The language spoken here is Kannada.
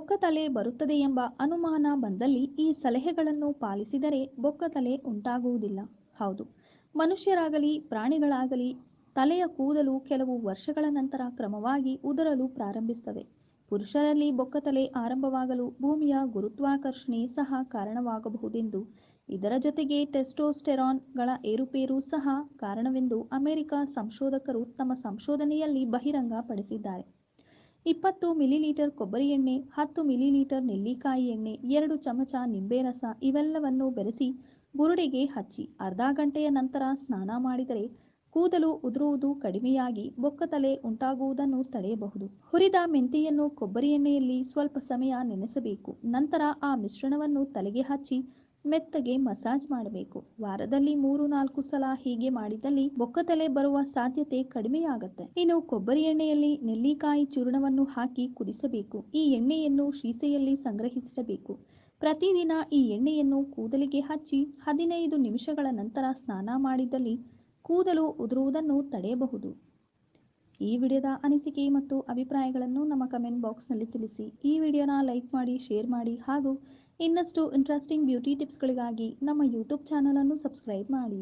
ಬೊಕ್ಕತಲೆ ಬರುತ್ತದೆ ಎಂಬ ಅನುಮಾನ ಬಂದಲ್ಲಿ ಈ ಸಲಹೆಗಳನ್ನು ಪಾಲಿಸಿದರೆ ಬೊಕ್ಕತಲೆ ಉಂಟಾಗುವುದಿಲ್ಲ. ಹೌದು, ಮನುಷ್ಯರಾಗಲಿ ಪ್ರಾಣಿಗಳಾಗಲಿ ತಲೆಯ ಕೂದಲು ಕೆಲವು ವರ್ಷಗಳ ನಂತರ ಕ್ರಮವಾಗಿ ಉದುರಲು ಪ್ರಾರಂಭಿಸುತ್ತವೆ. ಪುರುಷರಲ್ಲಿ ಬೊಕ್ಕತಲೆ ಆರಂಭವಾಗಲು ಭೂಮಿಯ ಗುರುತ್ವಾಕರ್ಷಣೆ ಸಹ ಕಾರಣವಾಗಬಹುದೆಂದು, ಇದರ ಜೊತೆಗೆ ಟೆಸ್ಟೋಸ್ಟೆರಾನ್ಗಳ ಏರುಪೇರು ಸಹ ಕಾರಣವೆಂದು ಅಮೆರಿಕ ಸಂಶೋಧಕರು ತಮ್ಮ ಸಂಶೋಧನೆಯಲ್ಲಿ ಬಹಿರಂಗಪಡಿಸಿದ್ದಾರೆ. 20 ಮಿಲಿಲೀಟರ್ ಕೊಬ್ಬರಿ ಎಣ್ಣೆ, 10 ಮಿಲಿಲೀಟರ್ ನೆಲ್ಲಿಕಾಯಿ ಎಣ್ಣೆ, 2 ಚಮಚ ನಿಂಬೆ ರಸ ಇವೆಲ್ಲವನ್ನು ಬೆರೆಸಿ ಬುರುಡೆಗೆ ಹಚ್ಚಿ ಅರ್ಧ ಗಂಟೆಯ ನಂತರ ಸ್ನಾನ ಮಾಡಿದರೆ ಕೂದಲು ಉದುರುವುದು ಕಡಿಮೆಯಾಗಿ ಬೊಕ್ಕತಲೆ ಉಂಟಾಗುವುದನ್ನು ತಡೆಯಬಹುದು. ಹುರಿದ ಮೆಂತೆಯನ್ನು ಕೊಬ್ಬರಿ ಎಣ್ಣೆಯಲ್ಲಿ ಸ್ವಲ್ಪ ಸಮಯ ನೆನೆಸಬೇಕು. ನಂತರ ಆ ಮಿಶ್ರಣವನ್ನು ತಲೆಗೆ ಹಚ್ಚಿ ಮೆತ್ತಗೆ ಮಸಾಜ್ ಮಾಡಬೇಕು. ವಾರದಲ್ಲಿ 3-4 ಸಲ ಹೀಗೆ ಮಾಡಿದಲ್ಲಿ ಬೊಕ್ಕತಲೆ ಬರುವ ಸಾಧ್ಯತೆ ಕಡಿಮೆಯಾಗುತ್ತೆ. ಇನ್ನು ಕೊಬ್ಬರಿ ಎಣ್ಣೆಯಲ್ಲಿ ನೆಲ್ಲಿಕಾಯಿ ಚೂರ್ಣವನ್ನು ಹಾಕಿ ಕುದಿಸಬೇಕು. ಈ ಎಣ್ಣೆಯನ್ನು ಶೀಸೆಯಲ್ಲಿ ಸಂಗ್ರಹಿಸಿಡಬೇಕು. ಪ್ರತಿದಿನ ಈ ಎಣ್ಣೆಯನ್ನು ಕೂದಲಿಗೆ ಹಚ್ಚಿ 15 ನಿಮಿಷಗಳ ನಂತರ ಸ್ನಾನ ಮಾಡಿದಲ್ಲಿ ಕೂದಲು ಉದುರುವುದನ್ನು ತಡೆಯಬಹುದು. ಈ ವಿಡಿಯೋದ ಅನಿಸಿಕೆ ಮತ್ತು ಅಭಿಪ್ರಾಯಗಳನ್ನು ನಮ್ಮ ಕಮೆಂಟ್ ಬಾಕ್ಸ್ನಲ್ಲಿ ತಿಳಿಸಿ. ಈ ವಿಡಿಯೋನ ಲೈಕ್ ಮಾಡಿ, ಶೇರ್ ಮಾಡಿ ಹಾಗೂ ಇನ್ನಷ್ಟು ಇಂಟ್ರೆಸ್ಟಿಂಗ್ ಬ್ಯೂಟಿ ಟಿಪ್ಸ್ಗಳಿಗಾಗಿ ನಮ್ಮ ಯೂಟ್ಯೂಬ್ ಚಾನಲ್ ಅನ್ನು ಸಬ್ಸ್ಕ್ರೈಬ್ ಮಾಡಿ.